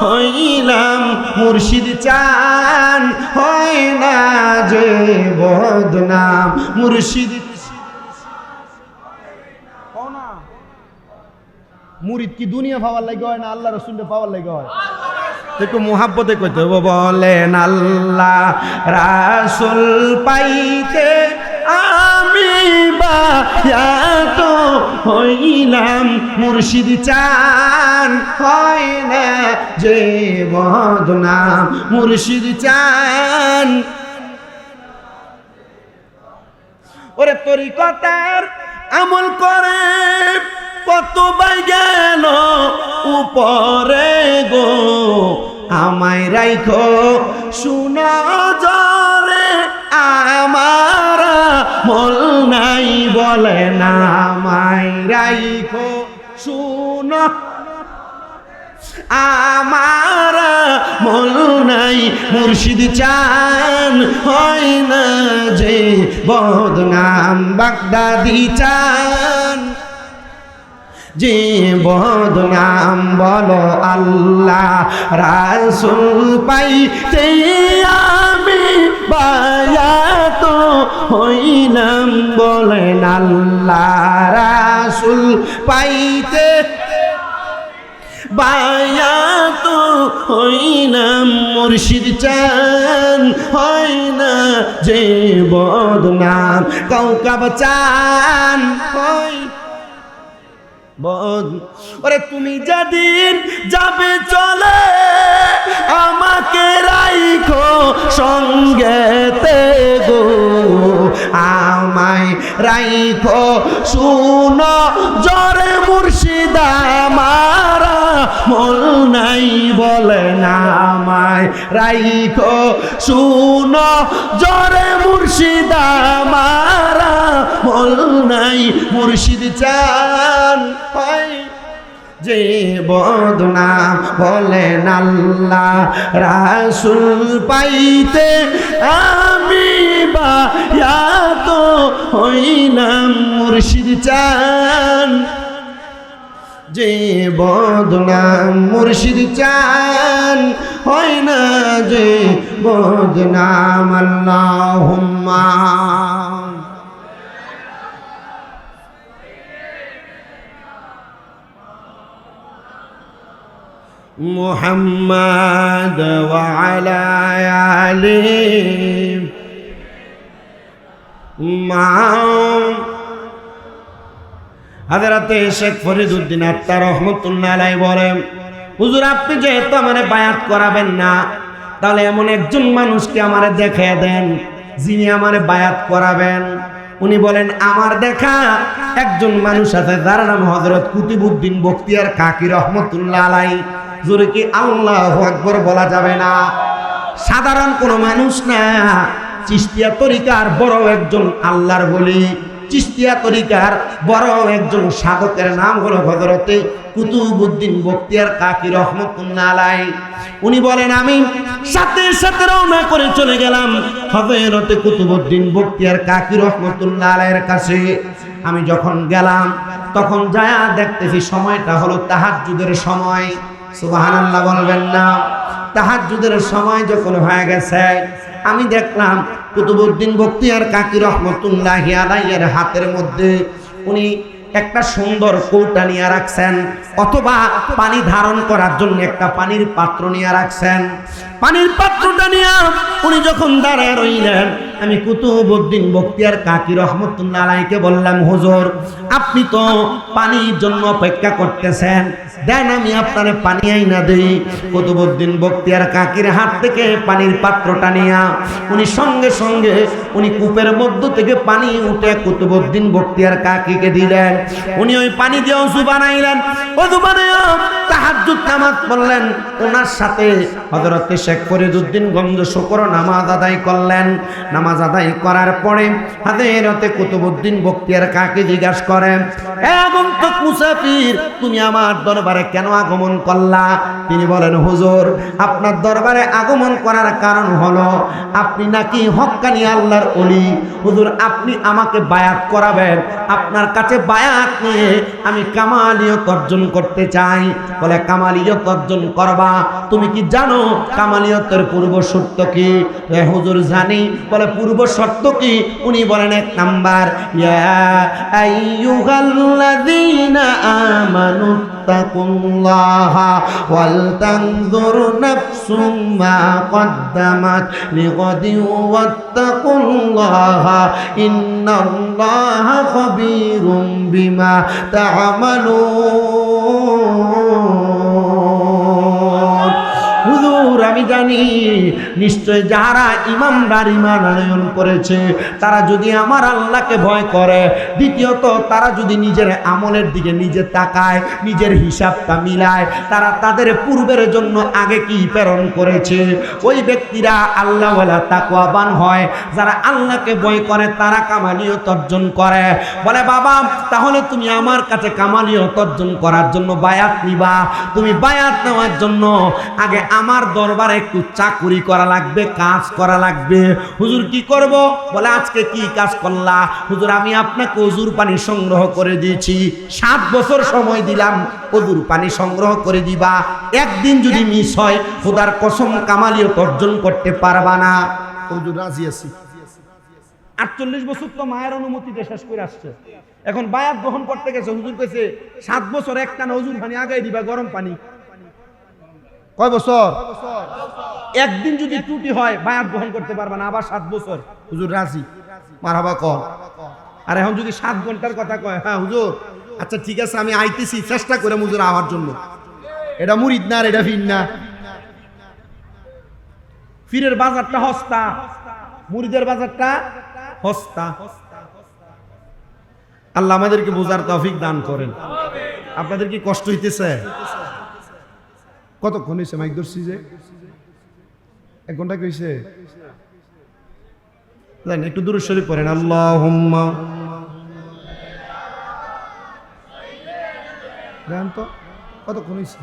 হইলাম, মুর্শিদ চান হয় না যে বদনাম, মুর্শিদ মুরিদ কি দুনিয়া পাওয়ার লাগে হয় না আল্লাহ রাসূলকে পাওয়ার লাগে হয়? একটু মোহাব্বতে কইতে হবে। বলেন আল্লাহ রাসূল পাইতে আমি বায়াত হইলাম, মুর্শিদ চান হয় না যে বদনাম, মুর্শিদ চান। ওরে তরিকতের আমল করে কত বাই গেল উপরে গো, আমায় রাইখো শুনা জরে আমার মল নাই, বলে না আমায় রাইখো শুনা আমার মল নাই, মুর্শিদ চান হয় না যে বদনাম, বাগদাদি চান যে বদনাম, বলো আল্লাহ রাসূল পাইতে আমি বায়াত হইলাম, বলেন আল্লাহ রাসূল পাইতে বায়াত হইলাম, মুর্শিদ চান হয় না যে বদনাম, কাউকাব চান হয়। ওরে তুমি যেদিন যাবে চলে আমাকে রাইখো সঙ্গেতে গো, আমায় রাইখো শুনো জরে মুর্শিদ আমার মল নাই, বলে না আমায় রাইখো শুনো জরে মুর্শিদ আমার মল নাই, মুর্শিদ চান হয় যে বদনাম, বলেন আল্লাহ রাসূল পাইতে আমি বায়াত হইলাম, মুর্শিদ চান যে বদনাম মুর্শিদ চান হয় না যে বদনাম আল্লাহুম্মা মুহাম্মাদ ওয়া আলা আলিহি মা হযরতে শেখ ফরিদউদ্দিন আত্তার রহমাতুল্লাহ আলাইহি বলেন, হুজুর আপনি যেহেতু আমারে বায়াত করাবেন না, তাহলে এমন একজন মানুষকে আমারে দেখায় দেন যিনি আমারে বায়াত করাবেন। উনি বলেন, আমার দেখা একজন মানুষ আছে যার নাম হযরত কুতুবউদ্দিন বখতিয়ার কাকি রহমাতুল্লাহ আলাইহি। জোরে কি আল্লাহু আকবার বলা যাবে না? সাধারণ কোনো মানুষ না, চিশতিয়া তরিকার বড় একজন আল্লাহর ওলি, চিশতিয়া তরিকার বড় একজন সাধকের নাম হলো হযরতে কুতুবউদ্দিন বখতিয়ার কাকি রহমাতুল্লাহ আলাইহি। উনি বলেন, আমি সাথে সাথে রওনা করে চলে গেলাম হযরতে কুতুবউদ্দিন বখতিয়ার কাকি রহমাতুল্লাহ আলাইহির কাছে। আমি যখন গেলাম তখন যায়া দেখতেছি সময়টা হলো তাহাজ্জুদের সময়। সুবহানাল্লাহ বলবেন না? তাহাজ্জুদের সময় যখন হয়ে গেছে, আমি দেখলাম কুতুবউদ্দিন বখতিয়ার কাকি রহমাতুল্লাহি আলাইহির হাতের মধ্যে উনি একটা সুন্দর কৌটা নিয়ে রাখছেন, অথবা পানি ধারণ করার জন্য একটা পানির পাত্র নিয়ে রাখছেন। পানির পাত্রটা নিয়ে উনি যখন দাঁড়ায় রইলেন, আমি কুতুবউদ্দিন বখতিয়ার কাকি রহমাতুল্লাহ আলাইহিকে বললাম, হুজুর আপনি তো পানির জন্য অপেক্ষা করতেছেন, দেন আমি আপনারে পানি আইনা দেই। কুতুবউদ্দিন বখতিয়ার কাকির হাত থেকে পানির পাত্রটা নিয়ে উনি সঙ্গে সঙ্গে উনি কূপের মধ্য থেকে পানি উঠে কুতুবউদ্দিন বখতিয়ার কাকিকে দিলেন। উনি ওই পানি দিয়ে ওযু বানাইলেন, ওযু বানাইয়া তাহাজ্জুদ নামাজ পড়লেন। ওনার সাথে হযরতে শেখ ফরিদউদ্দিন গঞ্জ শুকর নামাজ আদায় করলেন। নামাজ আদায় করার পরে হযরতে কুতুবউদ্দিন বখতিয়ার কাকি জিজ্ঞাসা করেন, এ আগন্তুক মুসাফির, তুমি আমার দরবারে কেন আগমন করলা? তিনি বলেন, হুজুর আপনার দরবারে আগমন করার কারণ হলো আপনি নাকি হক্কানি আল্লাহর ওলি। হুজুর আপনি আমাকে বায়াত করাবেন, আপনার কাছে বায়াত নিয়ে আমি কামালিয়ত অর্জন করতে চাই। বলে, কামালিয়ত অর্জন করবা? তুমি কি জানো কামালিয়তের পূর্ব শর্ত কি? হুজুর জানি। বলে, পূর্ব শর্ত কি? উনি বলেন, এক নাম্বার, ইয়া আইয়ুহাল্লাযীনা আমানু তাকুল্লাহা ওয়াল তানজুর নাফসুম মা কদ্দামাত লিগাদিন ওয়াত্তাকুল্লাহা ইন্নাল্লাহা খাবীরুম বিমা তা'মালুন। হুজুর আমি জানি নিশ্চয় যারা ইমানদার, ঈমান আনয়ন করেছে, তারা যদি আমার আল্লাহকে ভয় করে, দ্বিতীয়ত তারা যদি নিজের আমলের দিকে নিজে তাকায়, নিজের হিসাবটা মিলায়, তারা তাদের পূর্বের জন্য আগে কি প্রেরণ করেছে, ওই ব্যক্তিরা আল্লাহওয়ালা তাকওয়াবান হয়। যারা আল্লাহকে ভয় করে তারা কামালিয়ত অর্জন করে। বলে, বাবা তাহলে তুমি আমার কাছে কামালিয়ত অর্জন করার জন্য বায়াত নিবা। তুমি বায়াত নেওয়ার জন্য আগে আমার দরবারে একটু চাকুরি করা লাগবে, কাজ করা লাগবে। হুজুর কি করব? বলে, আজকে কি কাজ করলা? হুজুর আমি আপনাকে ওযুর পানি সংগ্রহ করে দিয়েছি, 7 বছর সময় দিলাম, ওযুর পানি সংগ্রহ করে দিবা। একদিন যদি মিস হয়, খোদার কসম কামালিয়ত অর্জন করতে পারবা না। হুজুর রাজি আছি। 48 বছর তো মায়ের অনুমতিতে শেষ করে আসছে, এখন বায়াত গ্রহণ করতে গেছে। হুজুর কইছে 7 বছর একটানা ওযুর পানি আগাই দিবা, গরম পানি। কয় বছর? একদিন যদি ত্রুটি হয় বায়াত গ্রহণ করতে পারবা না, আবার 7 বছর। হুজুর রাজি, মারহাবা কর। আর এখন যদি 7 ঘন্টার কথা কয়, হ্যাঁ হুজুর আচ্ছা ঠিক আছে আমি আইতেছি, চেষ্টা করে হুজুর আওয়ার জন্য। এটা মুরিদ না, এটা ফির না। ফিরের বাজারটা হস্তা, মুরিদের বাজারটা হস্তা। আল্লাহ আমাদেরকে বোঝার তৌফিক দান করেন। আপনাদের কি কষ্ট হইতেছে? কতক্ষণ হয়েছে মাইক ধরছি যে? 1 ঘন্টা কইছে? একটু দূরে শরীফ পড়েন, আল্লাহুম্মা। জান তো কতক্ষণ হয়েছে?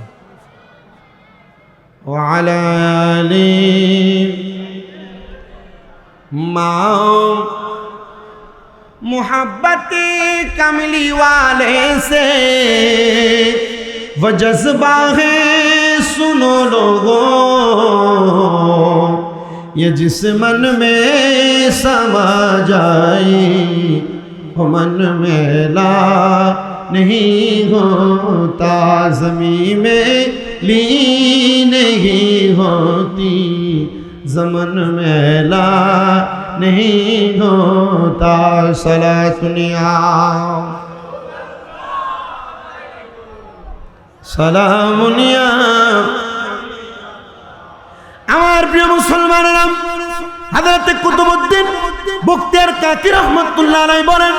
ওয়া আলা আলি মা मुहब्बत कमली वाले से वो जज्बा है सुनो लोगों, ये जिस मन में समा जाए वो मन मेला नहीं होता, ज़मीं में ली नहीं होती, ज़मन मेला नहीं होता। सलातुनिया সালামুনিয়া। আমার প্রিয় মুসলমানেরা, হযরত কুতুবউদ্দিন বখতিয়ার কাকি রহমাতুল্লাহ আলাইহি বলেন,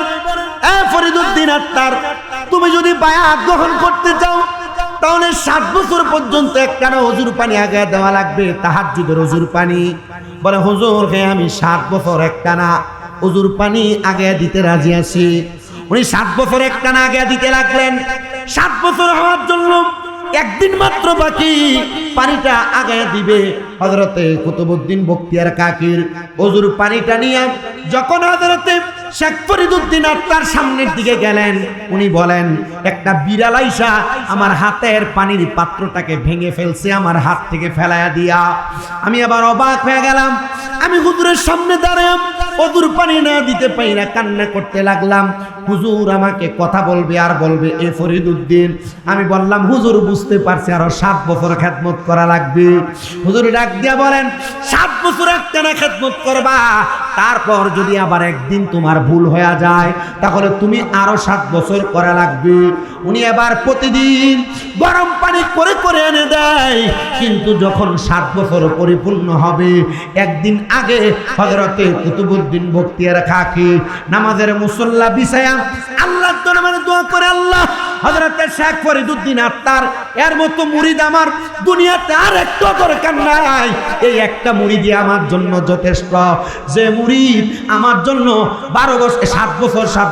এ ফরিদউদ্দিন আত্তার, তুমি যদি বায়াত গ্রহণ করতে চাও তাহলে 7 বছর পর্যন্ত একটানা ওযুর পানি আগে দেওয়া লাগবে, তাহাজ্জুদের ওযুর পানি। বলে হুজুর, হে আমি 7 বছর একটানা ওযুর পানি আগে দিতে রাজি আছি। উনি 7 বছর একটানা আগে দিতে লাগলেন। 7 বছর হওয়ার জন্য একদিন মাত্র বাকি, পানিটা আগে দিবে। হযরতে কুতুবউদ্দিন বখতিয়ার কাকির ওযুর পানিটা নিয়ে যখন হযরতে শেখ ফরিদউদ্দিন আত্তার সামনের দিকে গেলেন, উনি বলেন, একটা বিড়াল আইসা আমার হাতের পানির পাত্রটাকে ভেঙে ফেলছে, আমার হাত থেকে ফেলায়া দিয়া। আমি আবার অবাক হয়ে গেলাম। আমি হুজুরের সামনে দাঁড়ায় ওযুর পানি না দিতে পারি না, কান্না করতে লাগলাম। হুজুর আমাকে কথা বলবে আর বলবে, এ ফরিদউদ্দিন। আমি বললাম, হুজুর বুঝতে পারছি আরো 7 বছর খেদমত করা লাগবে। হুজুর ডাক দিয়া বলেন, 7 বছর একটানা খেদমত করবা, তারপর যদি আবার একদিন তোমার ভুল হয়ে যায় তাহলে তুমি আরো 7 বছর করা লাগবে। উনি আবার প্রতিদিন গরম পানি করে করে এনে দেয়, কিন্তু যখন 7 বছর পরিপূর্ণ হবে, একদিন আগে হযরতে কুতুবউদ্দিন বখতিয়ার কাকি নামাজের মুসল্লা বিছায়া আল্লাহর দরবারে দোয়া করে, আল্লাহ, হযরতে শেখ ফরিদউদ্দিন আত্তার এর মতো মুরিদ আমার দুনিয়াতে আর একটা দরকার নাই। এই একটা মুরিদই আমার জন্য যথেষ্ট। যে মুরিদ আমার জন্য 7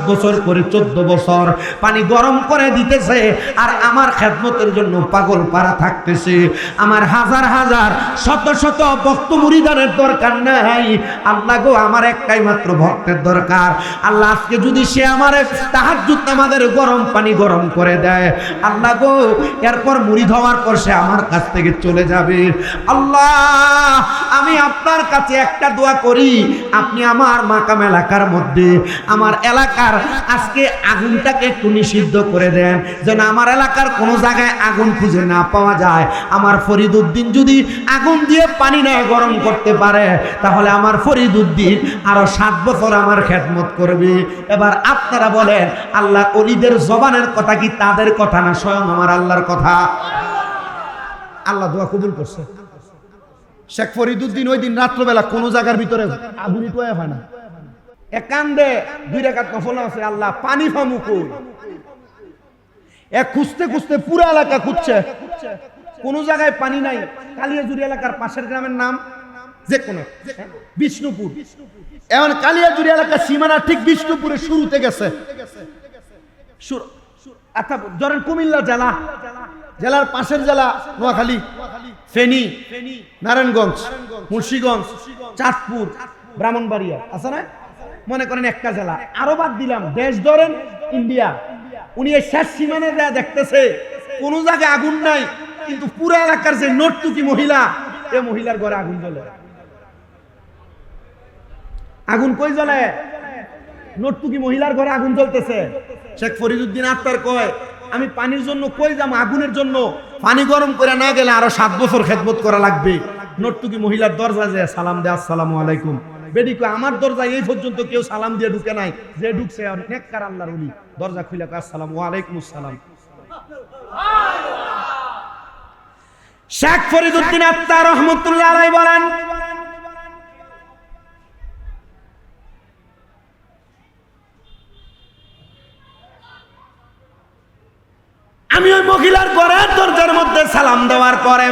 বছর করে 14 বছর পানি গরম করে দিতেছে আর আমার খেদমতের জন্য পাগল পারা থাকতেছে। আমার হাজার হাজার শত শত ভক্ত মুরিদানের দরকার নাই। আল্লাহ গো, আমার একটাই মাত্র ভক্তের দরকার। আল্লাহ, আজকে যদি সে আমার তাহাজ্জুদ নামাজের গরম পানি গরম করে দেয়, আল্লাহ গো, এরপর মুরিদ হওয়ার পর সে আমার কাছ থেকে চলে যাবে। আল্লাহ, আমি আপনার কাছে একটা দোয়া করি, আপনি আমার মাকাম এলাকার মধ্যে, আমার এলাকার আজকে আগুনটাকে একটু নিষিদ্ধ করে দেন, যেন আমার এলাকার কোনো জায়গায় আগুন খুঁজে না পাওয়া যায়। আমার ফরিদউদ্দিন যদি আগুন দিয়ে পানি না গরম করতে পারে, তাহলে আমার ফরিদউদ্দিন আরো 7 বছর আমার খেদমত করবে। এবার আপনারা বলেন, আল্লাহ ওলিদের জবানের কথা কি তাদের কথা না স্বয়ং আমার আল্লাহর কথা? আল্লাহ দোয়া কবুল করছে। শেখ ফরিদউদ্দিন ওই দিন রাত্রবেলা কোন জায়গার ভিতরে আগুন টোয়া হয় না, একান্দে 2 রাকাত নফল আছে, আল্লাহ পানি ফামু কই। এক খুঁজতে খুঁজতে পুরো এলাকা খুঁজছে, কোন জায়গায় পানি নাই। কালিয়াজুরি এলাকার পাশের গ্রামের নাম যে কোন বিষ্ণুপুর। এখন কালিয়াজুরি এলাকার সীমানা ঠিক বিষ্ণুপুরের শুরুতে গেছে। আচ্ছা, ধরেন কুমিল্লা জেলা, জেলার পাশের জেলা নোয়াখালী, ফেনী, নারায়ণগঞ্জ, মুন্সিগঞ্জ, চাঁদপুর, ব্রাহ্মণবাড়িয়া আছে না? মনে করেন একটা জেলা। আরো বাদ দিলাম, দেশ ধরেন ইন্ডিয়া। উনি এই শেষ সীমানে যা দেখতেছে কোন জায়গায় আগুন নাই, কিন্তু পুরো এলাকার যে নর্তকী মহিলা, এই মহিলার ঘরে আগুন জ্বলে। আগুন কই জ্বলে? নর্তকী মহিলার ঘরে আগুন জ্বলতেছে। শেখ ফরিদউদ্দিন আত্তার কয়, আমি পানির জন্য কই যাম? আগুনের জন্য। পানি গরম করে না গেলে আরো 7 বছর খেদমত করা লাগবে। নর্তকী মহিলার দরজা যায় সালাম দেয়, আসসালামু আলাইকুম। বেডি কয়, আমার দরজায় এই পর্যন্ত কেউ সালাম দিয়ে ঢুকে নাই, যে ঢুকছে নেককার আল্লাহর ওলি। দরজা খুলে কয়, আসসালামু আলাইকুম আসসালাম। শেখ ফরিদউদ্দিন আত্তার রহমাতুল্লাহ আলাইহি বলেন, আমি ওই মহিলার ঘরের দরজার মধ্যে সালাম দেওয়ার পরে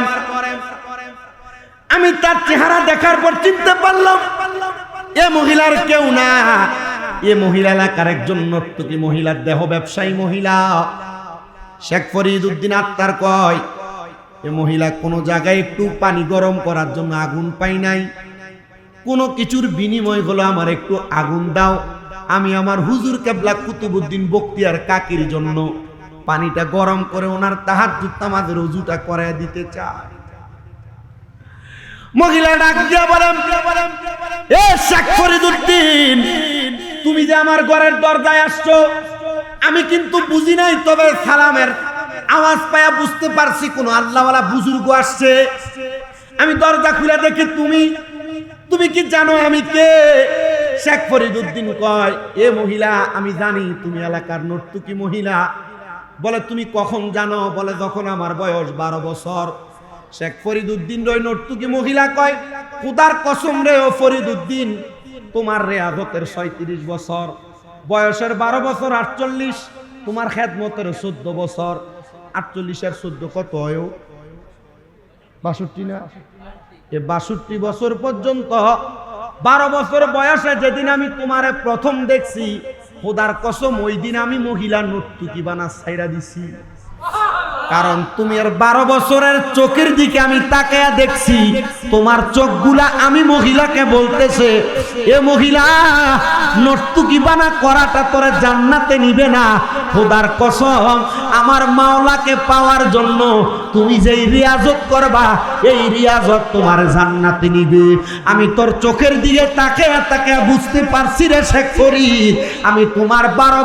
আমি তার চেহারা দেখার পর চিনতে পারলাম এ মহিলার কেউ না, এ মহিলা এলাকার একজন নর্তকী মহিলা, দেহ ব্যবসায়ী মহিলা। শেখ ফরিদউদ্দিন আত্তার কয়, এ মহিলা কোনো জায়গায় একটু পানি গরম করার জন্য আগুন পাই নাই, কোনো কিছুর বিনিময় হলো আমার একটু আগুন দাও, আমি আমার হুজুর কেবলা কুতুবউদ্দিন বখতিয়ার কাকির জন্য পানিটা গরম করে ওনার তাহাজ্জুদ নামাজের ওযুটা করায় দিতে চায়। মহিলা ডাক দিয়ে বলেন, এ শেখ ফরিদউদ্দিন, তুমি যে আমার ঘরের দরজায় আসছো, আমি কিন্তু বুঝি নাই, তবে সালামের আওয়াজ পায়া বুঝতে পারছি কোন আল্লাহওয়ালা বুজুর্গ আসছে। আমি দরজা খুলে দেখি তুমি কি জানো আমি কে? শেখ ফরিদউদ্দিন কয়, এ মহিলা, আমি জানি তুমি এলাকার নর্তকী মহিলা। বলে, তুমি কখন জানো? বলে, যখন আমার বয়স 12 বছর। শেখ ফরিদউদ্দিন ওই নর্তকী মহিলা কয়, খোদার কসম রে ও ফরিদউদ্দিন, তোমার রেয়াজতের 37 বছর, বয়সের 12 বছর 48, তোমার খেদমতের 14 বছর। 48 আর 14 কত হয়? 62 না? এ 62 বছর পর্যন্ত 12 বছর বয়সে যেদিন আমি তোমারে প্রথম দেখছি, খোদার কসম ওই দিন আমি মহিলা নর্তকী বানা ছাইরা দিছি। কারণ তুমি আর 12 বছরের চোখের দিকে আমি তাকায়া দেখছি, তোমার চোখগুলা আমি মহিলাকে বলতেছে, এ মহিলা, নর্তকী বানা করাটা তোরে জান্নাতে নিবে না। খোদার কসম, আমার মাওলাকে পাওয়ার জন্য তুমি যেই রিয়াজত করবা, এই রিয়াজত তোমার জান্নাতে নিবে। আমি তোর চোখের দিকে তাকায়া তাকায়া বুঝতে পারছি রে শেখ ফরিদ, আমি তোমার 12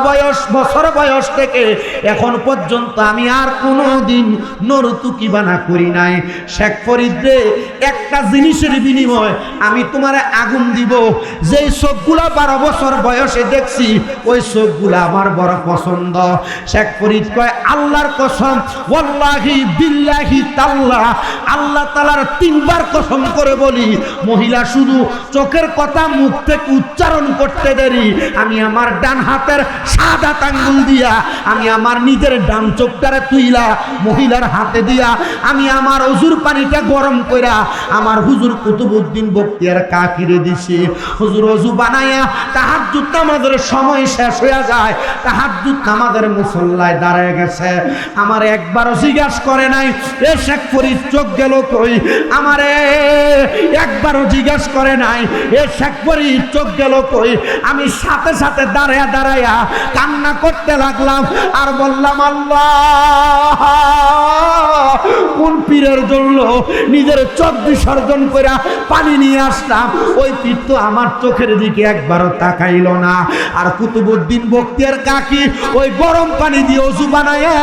বছর বয়স থেকে এখন পর্যন্ত আমি আর কোনোদিন নর্তকী বানা করি নাই। শেখ ফরিদ রে, একটা জিনিসের বিনিময় আমি তোমারে আগুন দিব। যেই চোখগুলা 12 বছর বয়সে দেখছি, ওই চোখগুলা আমার বড় পছন্দ। শেখ ফরিদ কয়, আল্লাহর কসম, ওয়াল্লাহি বিল্লাহি তাল্লাহ, আল্লাহ তাআলার 3 বার কসম করে বলি, মহিলা শুধু চোখের কথা মুখ থেকে উচ্চারণ করতে দেরি, আমি আমার ডান হাতের সাদা আঙ্গুল দিয়া আমি আমার নিজের ডান চোখটারে তুইলা মহিলার হাতে দিয়া আমি আমার ওযুর পানিটা গরম কইরা আমার হুজুর কুতুবউদ্দিন বখতিয়ার কাকিরে দিছি। হুজুর ওযু বানায়া তাহাজ্জুদ নামাজের সময় শেষ হয়ে যায়, তাহাজ্জুদ নামাজের মুসল্লায় দাঁড়ায় গেছে। আমার একবারও জিজ্ঞাসা করে নাই, এ শেখ ফরিদ চোখ গেল কই? আমারে একবারও জিজ্ঞাসা করে নাই, এ শেখ ফরিদ চোখ গেল কই? আমি সাথে সাথে দাঁড়ায়া দাঁড়ায়া কান্না করতে লাগলাম আর বললাম, আল্লাহ, কোন পীরের জন্য নিজের চোখ বিসর্জন করে পানি নিয়ে আসলাম, ওই পীর তো আমার চোখের দিকে একবারও তাকাইল না। আর কুতুবউদ্দিন বখতিয়ার কাকি ওই গরম পানি দিয়ে ওযু বানায়া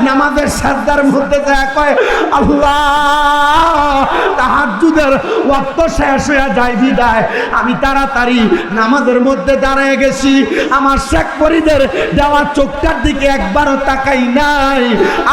নামাজের সাজদার মধ্যে যায় কয়, আল্লাহ, তাহাজ্জুদের ওয়াক্ত শেষ হয়ে যায় বিদায় আমি তাড়াতাড়ি নামাজের মধ্যে দাঁড়ায় গেছি, আমার শেখ ফরিদের দেওয়া চোখটার দিকে একবারও তাকাই নাই।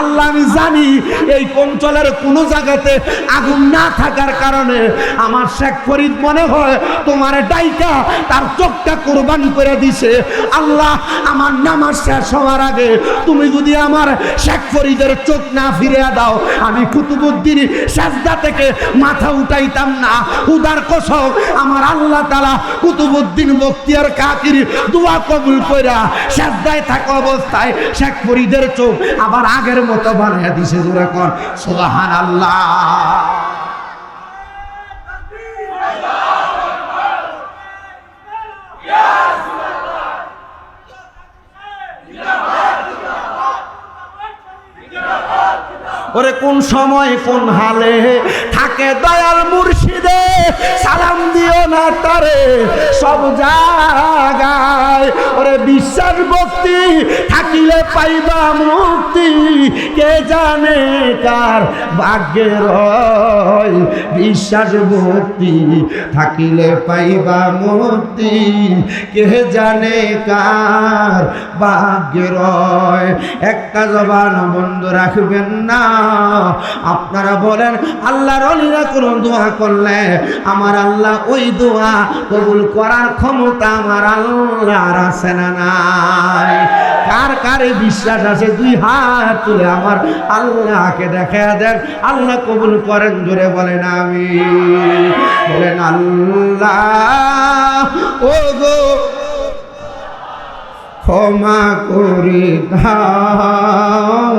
আল্লাহ, আমি জানি এই অঞ্চলের কোনো জায়গাতে আগুন না থাকার কারণে আমার শেখ ফরিদ মনে হয় তোমার ডাইকা তার চোখটা কোরবান করে দিছে। আল্লাহ, আমার নামাজ শেষ হওয়ার আগে তুমি যদি আমার শেখ ফরিদের চোখ না ফিরিয়ে দাও, আমি কুতুবউদ্দিন সাজদা থেকে মাথা উঠাইতাম না। খোদার কসম, আমার আল্লাহ তাআলা কুতুবউদ্দিন বখতিয়ার কাকির দোয়া কবুল কইরা সাজদায় থাকা অবস্থায় শেখ ফরিদের চোখ আবার আগের মতো বানায়া দিছে। জোরে কোন সুবহানাল্লাহ। ওরে কোন সময় কোন হালে থাকে দয়াল মুর্শিদে, সালাম দিও না তারে সব জায়গায়। ওরে বিশ্বাস ভক্তি থাকিলে পাইবা মুক্তি, কে জানে কার ভাগ্যের হয়। বিশ্বাস ভক্তি থাকিলে পাইবা মুক্তি, কে জানে কার ভাগ্যের হয়। একটা জবান বন্ধ রাখবেন না। আপনারা বলেন, আল্লাহর ওলিরা কোন দোয়া করলে আমার আল্লাহ ওই দোয়া কবুল করার ক্ষমতা আমার আল্লাহর আছে না নাই? কার কারে বিশ্বাস আছে? 2 হাত তুলে আমার আল্লাহকে দেখা দেন, আল্লাহ কবুল করেন। জোরে বলেন আমিন। বলেন, আল্লাহ ও গো ক্ষমা করে দাও।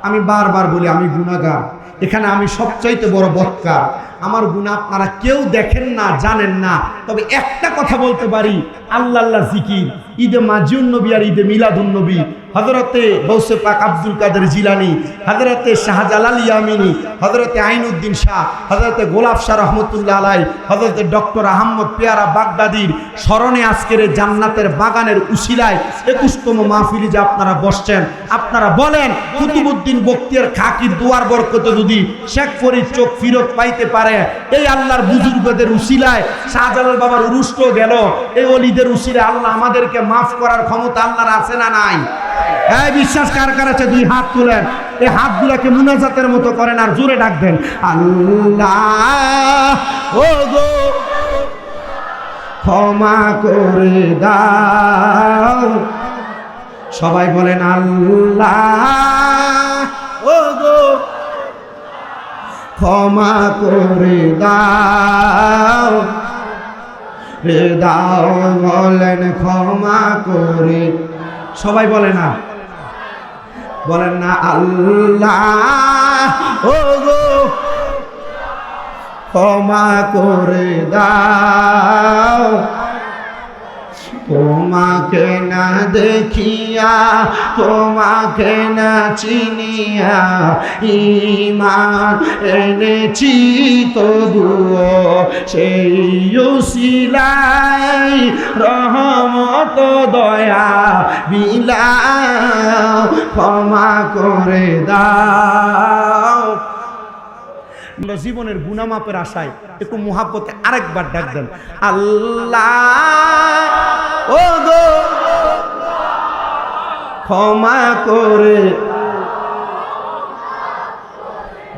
আমি বারবার বলি, আমি গুনাহগার, এখানে আমি সবচাইতে বড় বদকার। আমার গুনাহ আপনারা কেউ দেখেন না, জানেন না। তবে একটা কথা বলতে পারি, আল্লাহ আল্লাহ জিকির ঈদে মাজিউন নবী আর ঈদে মিলাদুন নবী, হযরতে গৌসে পাক আব্দুল কাদের জিলানী, হযরতে শাহজালাল ইয়ামিনী, হযরতে আইনউদ্দিন শাহ, হযরতে গোলাপ শাহ রহমতুল্লাহ আলাইহি, হযরতে ডক্টর আহমদ পেয়ারা বাগদাদির স্মরণে আজকের জান্নাতের বাগানের উসিলায় 21তম মাহফিলে যে আপনারা বসছেন, আপনারা বলেন কুতুবউদ্দিন বখতিয়ার খাকির দুয়ার বরকতে যদি শেখ ফরিদ চোখ ফিরত পাইতে পারে, এই আল্লাহর বুজুর্গদের উসিলায় শাহজালাল বাবার উরুষ্ট গেল, এই ওলিদের উসিলায় আল্লাহ আমাদেরকে মাফ করার ক্ষমতা আল্লাহর আছে না নাই? এই বিশ্বাস কার কার আছে? দুই হাত তুলেন, এই হাতগুলোকে মুনাজাতের মতো করেন আর জোরে ডাক দেন, আল্লাহ ও গো ক্ষমা করে দাও। সবাই বলেন আল্লাহ ও গো ক্ষমা করে দাও, রে দাও, বলেন ক্ষমা করে। সবাই বলে না, বলেন না আল্লাহ ও গো ক্ষমা করে দাও, তোমাকে না দেখিয়া, তোমাকে না চিনিয়া ঈমান এনেছি তবুও সেই উসিলাই রহমত দয়া বিলাও, ক্ষমা করে দাও। আমরা জীবনের গুনাহ মাপের আশায় একটু মুহাব্বতে আরেকবার ডাক দেন, আল্লাহ ও গো ক্ষমা করে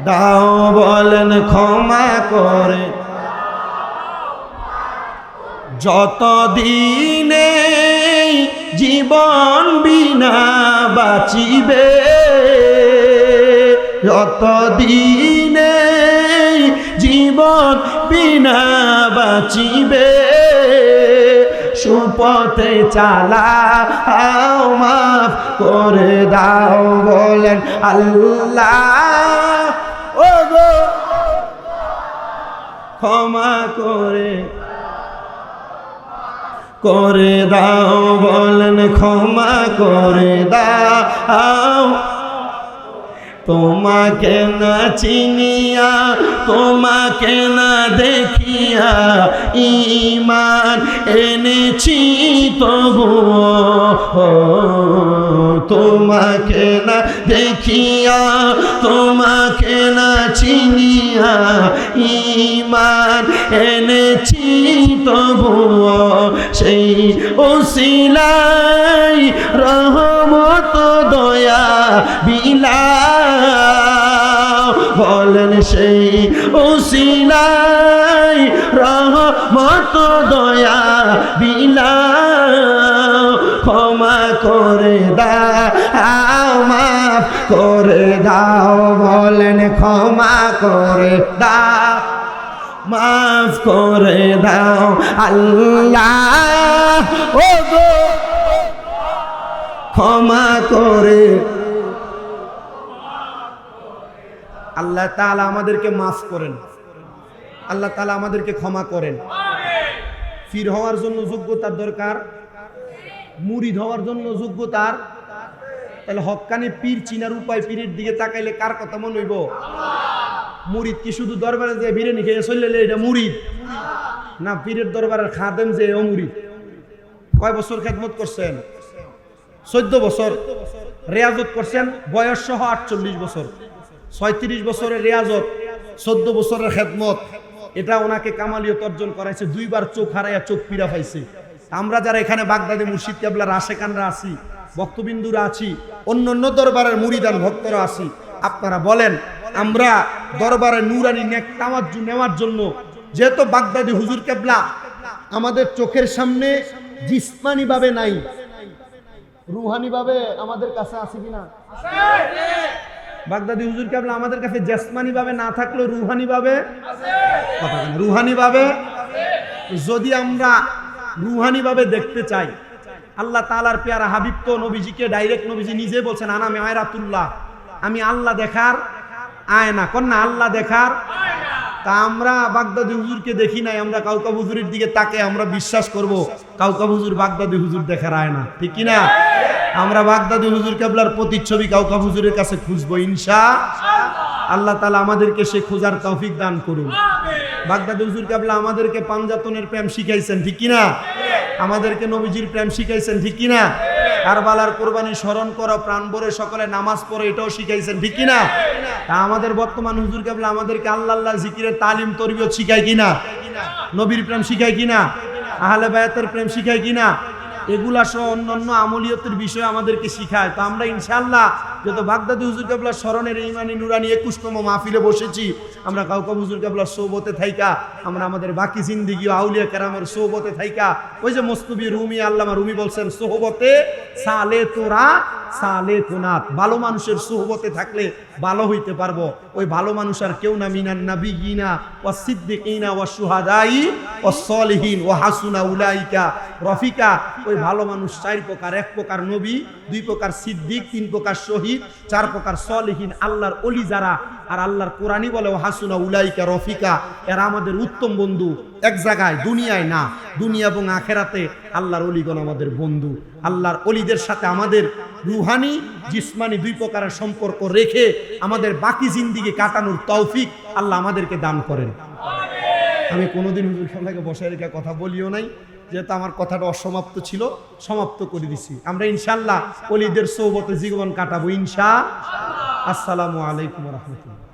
দাও, বলেন ক্ষমা করে। যতদিনে জীবন বিনা বাঁচিবে, যতদিনে জীবন বিনা বাঁচিবে, সুপথে চালাও, মাফ করে দাও, বলেন আল্লাহ ও গো ক্ষমা করে দাও, বলেন ক্ষমা করে দাও। তোমাকে না চিনিয়া, তোমাকে না দেখিয়া ঈমান এনেছি তবুও, তোমাকে না দেখিয়া, তোমাকে না চিনিয়া ঈমান এনেছি তবুও সেই উসিলাই রহমত দয়া বিলাও, বলেন সেই উসিলাই রহমত দয়া বিলাও, ক্ষমা করে দাও, মাফ করে দাও, বলেন ক্ষমা করে দাও, মাফ করে দাও, আল্লাহ ও গো ক্ষমা করে। আল্লাহ তাআলা আমাদেরকে মাফ করেন, আল্লাহ তাআলা আমাদেরকে ক্ষমা করেন। পীর হওয়ার জন্য যোগ্যতার দরকার, মুরিদ হওয়ার জন্য যোগ্যতার, তাহলে হক্কানি পীর চিনার উপায়, পীরের দিকে তাকাইলে কার কথা মনে হইব? মুরিদ কি শুধু দরবারে যে বিরিয়ানি খেয়ে চললে এটা মুরিদ না? পীরের দরবারের খাদেম যে ও মুরিদ। কয় বছর খেদমত করছেন? 14 বছর। রেয়াজত করছেন বয়স সহ 48 বছর। 36 বছরের রেয়াজত, 14 বছরের খেদমত, এটা ওনাকে কামালিয়ত অর্জন করাইছে। 2 বার চোখ হারাইয়া চোখ পীড়া পাইছে। আমরা যারা এখানে বাগদাদি মুর্শিদ কেবলার আশেকানরা আছি, বক্তবিন্দুরা আছি, অন্য দরবারের মুরিদান ভক্তরা আছি, আপনারা বলেন আমরা দরবারে নুরানি নেক তাওয়াজ্জু নেওয়ার জন্য, যেহেতু বাগদাদি হুজুর কেবলা আমাদের চোখের সামনে জিসমানি ভাবে নাই, রুহানি ভাবে আমাদের কাছে আছে কিনা? বাগদাদি হুজুর কেবলা আমাদের কাছে জিসমানি ভাবে না থাকলেও রুহানি ভাবে আছে। কথা বলেন, রুহানি ভাবে। যদি আমরা রুহানি ভাবে দেখতে চাই, আল্লাহ তাআলার পেয়ারা হাবিব তো নবীজিকে ডাইরেক্ট নবীজি নিজে বলছেন, আনা মেয়রাতুল্লাহ, আমি আল্লাহ দেখার আয়না। কন্যা আল্লাহ দেখার আয়না। তা আমরা বাগদাদি হুজুরকে দেখি নাই, আমরা কাউকা হুজুরের দিকে তাকে আমরা বিশ্বাস করব কাউকা হুজুর বাগদাদি হুজুর দেখার আয় না, ঠিক কি না? আমরা বাগদাদি হুজুর কেবলার প্রতিচ্ছবি কাউকা হুজুরের কাছে খুঁজবো ইনশাআল্লাহ। তাআলা আমাদেরকে সে খোঁজার তৌফিক দান করুন। বাগদাদি হুজুর কেবলা আমাদেরকে পাঞ্জাতনের প্রেম শিখাইছেন, ঠিক কি না? আমাদেরকে নবীজির প্রেম শিখাইছেন, ঠিক কি না? কারবালার কোরবানি স্মরণ করো, প্রাণ ভরে সকলে নামাজ পড়ো, এটাও শিখাইছেন, ঠিক কি না? তা আমাদের বর্তমান হুজুর কেবলা আমাদেরকে আল্লাহ আল্লাহ জিকিরের তালিম তরবিয়ত শিখায় কিনা? নবীর প্রেম শিখায় কিনা? আহলে বায়াতের প্রেম শিখায় কিনা? এগুলা সহ অন্যান্য আমলিয়তের বিষয় আমাদেরকে শিখায়। তো আমরা ইনশাআল্লাহ যত বাগদাদি হুজুর কেবলা স্মরণের ইমানি নুরানি 21তম মাহফিলে বসেছি, আমরা কাউকা হুজুর কেবলা সোহবতে থাইকা আমরা আমাদের বাকি জিন্দিগি আউলিয়া কেরামের সোহবতে থাইকা, ওই যে মস্তবি রুমি আল্লামা রুমি বলছেন, সোহবতে সালে তোরা সালে কোনাত, ভালো মানুষের সোহবতে থাকলে ভালো হইতে পারবো। ওই ভালো মানুষ আর কেউ না, মিনান নাবিয়িনা ওয়াস সিদ্দিকিনা ওয়াস শুহাদাই ওয়াস সলিহিন ওয়া হাসুনা উলাইকা রফিকা। ওই ভালো মানুষ 4 প্রকার, 1 প্রকার নবী, 2 প্রকার সিদ্দিক, 3 প্রকার শহীদ, 4 প্রকার সলিহিন, আল্লাহর ওলি যারা। আর আল্লাহর কোরআনই বলে ওয়া হাসুনা উলাইকা রফিকা, এরা আমাদের উত্তম বন্ধু। এক জায়গায় দুনিয়ায় না, দুনিয়া এবং আখেরাতে আল্লাহর ওলিগণ আমাদের বন্ধু। আল্লাহর ওলিদের সাথে আমাদের রুহানি জিসমানি 2 প্রকারের সম্পর্ক রেখে আমাদের বাকি জিন্দিগি কাটানোর তৌফিক আল্লাহ আমাদেরকে দান করেন। আমি কোনোদিন হুজুর খানকে বসায় রেখে কথা বলিও নাই, যেহেতু আমার কথাটা অসমাপ্ত ছিল, সমাপ্ত করে দিছি। আমরা ইনশাআল্লাহ ওলিদের সোহবতে জীবন কাটাবো ইনশাআল্লাহ। আসসালামু আলাইকুম ওয়া রাহমাতুল্লাহ।